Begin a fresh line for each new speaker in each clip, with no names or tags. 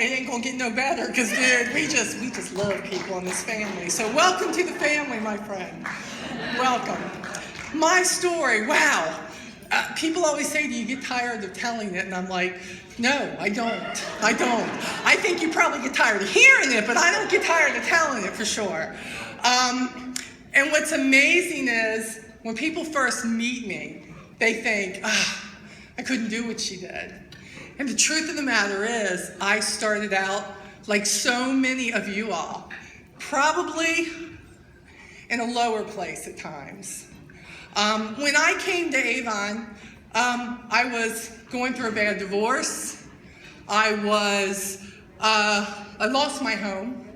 it ain't gonna get no better because, dude, we just love people in this family. So welcome to the family, my friend. Welcome. My story, wow. People always say, do you get tired of telling it? And I'm like, no, I don't. I think you probably get tired of hearing it, but I don't get tired of telling it for sure. And what's amazing is when people first meet me, they think, I couldn't do what she did. And the truth of the matter is, I started out like so many of you all, probably in a lower place at times. When I came to Avon, I was going through a bad divorce. I lost my home.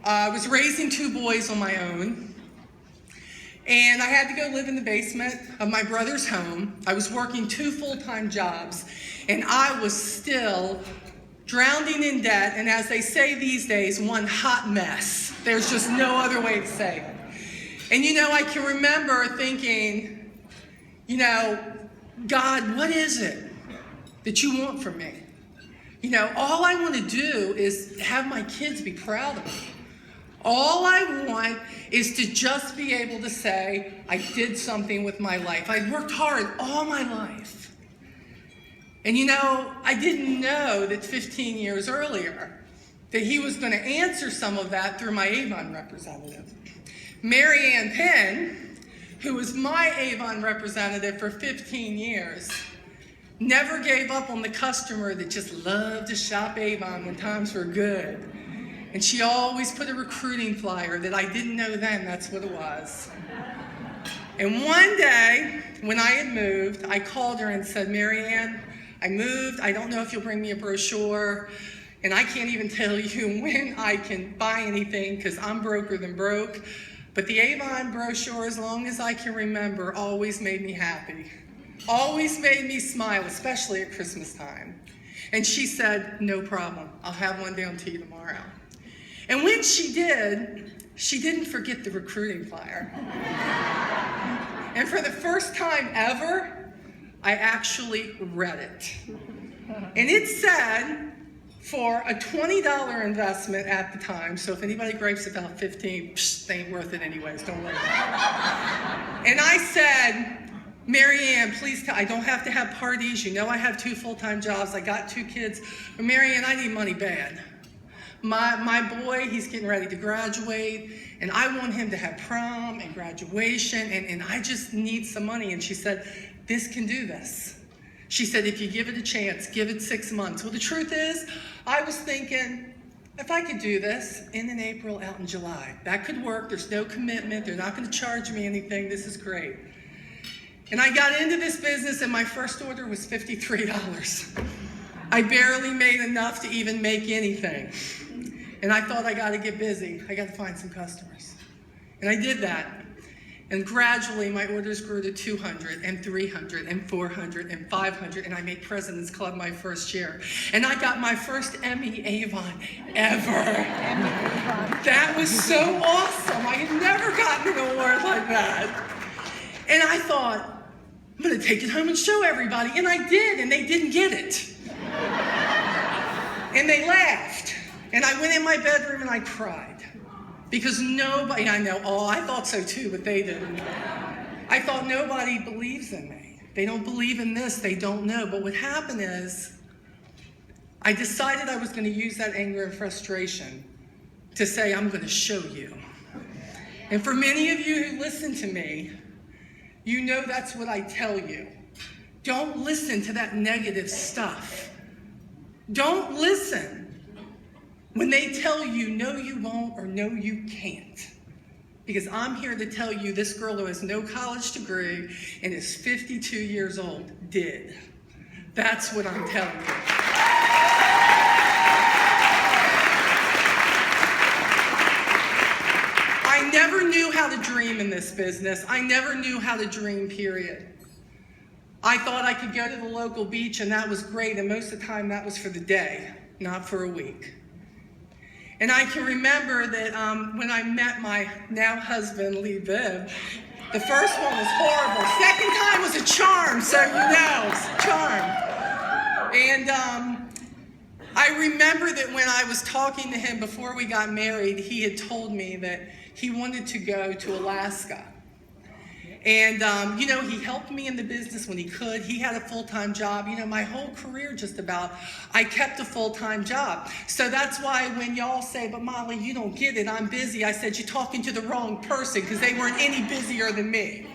I was raising 2 boys on my own. And I had to go live in the basement of my brother's home. I was working 2 full-time jobs, and I was still drowning in debt, and as they say these days, one hot mess. There's just no other way to say it. And I can remember thinking, God, what is it that you want from me? All I want to do is have my kids be proud of me. All I want is to just be able to say, I did something with my life. I worked hard all my life. And I didn't know that 15 years earlier that he was going to answer some of that through my Avon representative. Mary Ann Penn, who was my Avon representative for 15 years, never gave up on the customer that just loved to shop Avon when times were good. And she always put a recruiting flyer that I didn't know then that's what it was. And one day, when I had moved, I called her and said, Mary Ann, I moved. I don't know if you'll bring me a brochure. And I can't even tell you when I can buy anything because I'm broker than broke. But the Avon brochure, as long as I can remember, always made me happy. Always made me smile, especially at Christmas time. And she said, no problem. I'll have one down to you tomorrow. And when she did, she didn't forget the recruiting flyer. And for the first time ever, I actually read it. And it said, for a $20 investment at the time, so if anybody gripes about 15, they ain't worth it anyways, don't worry about it. And I said, Mary Ann, please I don't have to have parties. I have 2 full-time jobs. I got 2 kids. But Mary Ann, I need money bad. My boy, he's getting ready to graduate, and I want him to have prom and graduation, and I just need some money. And she said, this can do this. She said, if you give it a chance, give it 6 months. Well, the truth is, I was thinking, if I could do this in April, out in July, that could work. There's no commitment. They're not going to charge me anything. This is great. And I got into this business, and my first order was $53. I barely made enough to even make anything. And I thought, I got to get busy. I got to find some customers. And I did that. And gradually, my orders grew to 200 and 300 and 400 and 500, and I made President's Club my first year. And I got my first Emmy Avon ever. That was so awesome. I had never gotten an award like that. And I thought, I'm going to take it home and show everybody. And I did, and they didn't get it. And they laughed. And I went in my bedroom and I cried. Because nobody, I know, I thought so too, but they didn't. I thought nobody believes in me. They don't believe in this, they don't know. But what happened is, I decided I was going to use that anger and frustration to say, I'm going to show you. And for many of you who listen to me, you know that's what I tell you. Don't listen to that negative stuff. Don't listen when they tell you, no, you won't, or no, you can't. Because I'm here to tell you this girl who has no college degree and is 52 years old did. That's what I'm telling you. I never knew how to dream in this business. I never knew how to dream, period. I thought I could go to the local beach and that was great, and most of the time that was for the day, not for a week. And I can remember that when I met my now husband, Stone-Bibb, the first one was horrible. Second time was a charm, so you know, it's a charm. And I remember that when I was talking to him before we got married, he had told me that he wanted to go to Alaska. And, he helped me in the business when he could. He had a full-time job. My whole career just about, I kept a full-time job. So that's why when y'all say, but Molly, you don't get it, I'm busy, I said, you're talking to the wrong person, because they weren't any busier than me.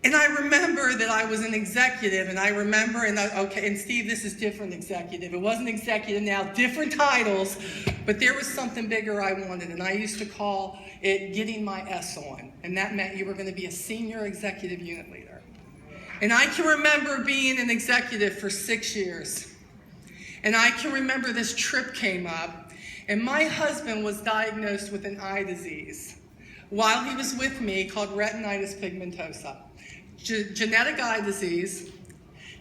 And I remember that I was an executive, and I remember, and Steve, this is different executive. It wasn't executive now, different titles, but there was something bigger I wanted, and I used to call it getting my S on, and that meant you were going to be a senior executive unit leader. And I can remember being an executive for 6 years, and I can remember this trip came up, and my husband was diagnosed with an eye disease while he was with me called retinitis pigmentosa. Genetic eye disease.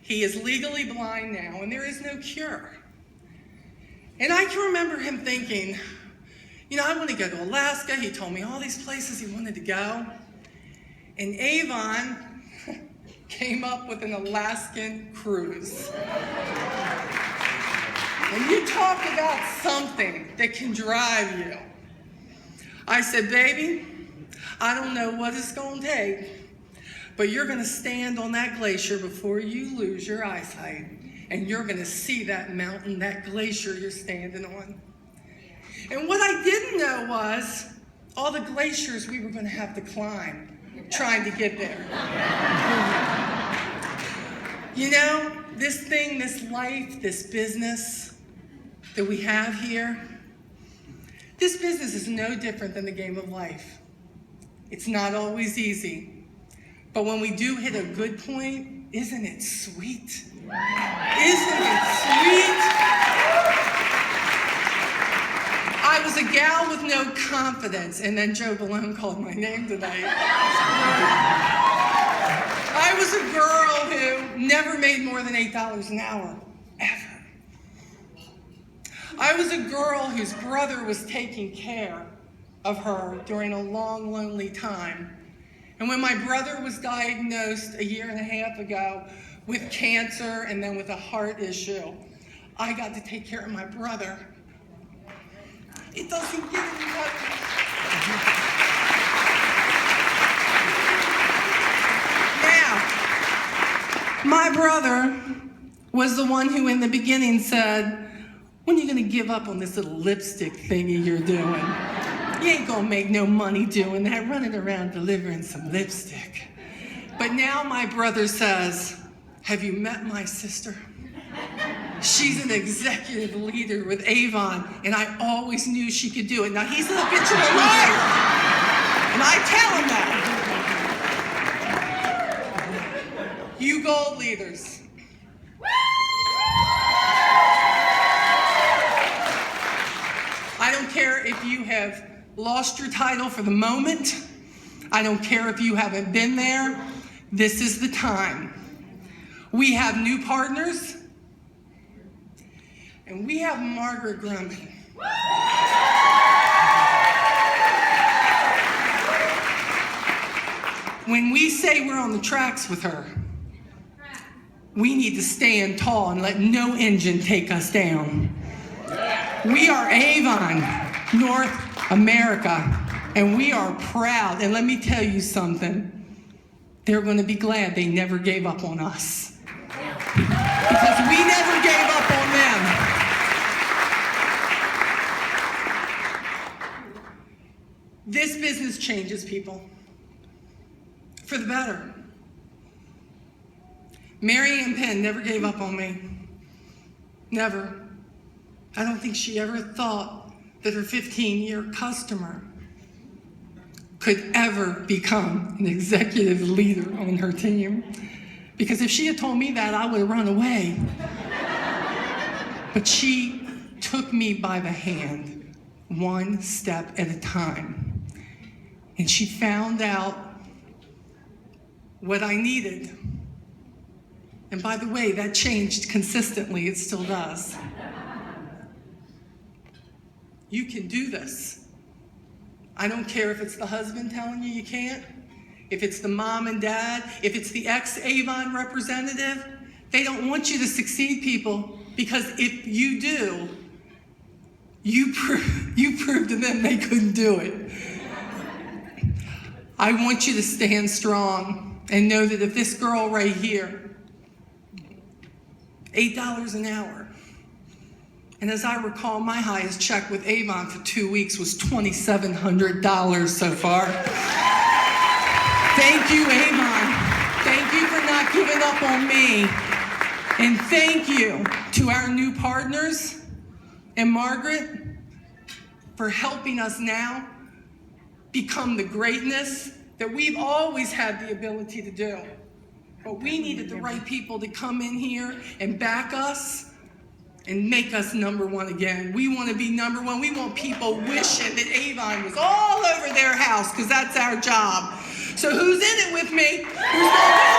He is legally blind now, and there is no cure. And I can remember him thinking, I want to go to Alaska. He told me all these places he wanted to go. And Avon came up with an Alaskan cruise. And you talk about something that can drive you. I said, baby, I don't know what it's going to take, but you're going to stand on that glacier before you lose your eyesight, and you're going to see that mountain, that glacier you're standing on. And what I didn't know was all the glaciers we were going to have to climb trying to get there. This thing, this life, this business that we have here, this business is no different than the game of life. It's not always easy. But when we do hit a good point, isn't it sweet? Isn't it sweet? I was a gal with no confidence, and then Joe Balone called my name tonight. I was a girl who never made more than $8 an hour, ever. I was a girl whose brother was taking care of her during a long, lonely time. And when my brother was diagnosed a year and a half ago with cancer and then with a heart issue, I got to take care of my brother. It doesn't get any better. Now, my brother was the one who in the beginning said, when are you going to give up on this little lipstick thingy you're doing? You ain't gonna make no money doing that, running around delivering some lipstick. But now my brother says, have you met my sister? She's an executive leader with Avon, and I always knew she could do it. Now he's an habitual liar, and I tell him that. You gold leaders. I don't care if you have lost your title for the moment. I don't care if you haven't been there. This is the time. We have new partners, and we have Margaret Grumman. When we say we're on the tracks with her, we need to stand tall and let no engine take us down. We are Avon, North America, and we are proud. And let me tell you something. They're going to be glad they never gave up on us. Because we never gave up on them. This business changes people for the better. Mary Ann Penn never gave up on me. Never. I don't think she ever thought that her 15-year customer could ever become an executive leader on her team. Because if she had told me that, I would have run away. But she took me by the hand, one step at a time. And she found out what I needed. And by the way, that changed consistently. It still does. You can do this. I don't care if it's the husband telling you you can't, if it's the mom and dad, if it's the ex-Avon representative. They don't want you to succeed, people. Because if you do, you prove to them they couldn't do it. I want you to stand strong and know that if this girl right here, $8 an hour, and as I recall, my highest check with Avon for 2 weeks was $2,700 so far. Thank you, Avon. Thank you for not giving up on me. And thank you to our new partners and Margaret for helping us now become the greatness that we've always had the ability to do. But we needed the right people to come in here and back us and make us number one again. We want to be number one. We want people wishing that Avon was all over their house, because that's our job. So who's in it with me? Who's gonna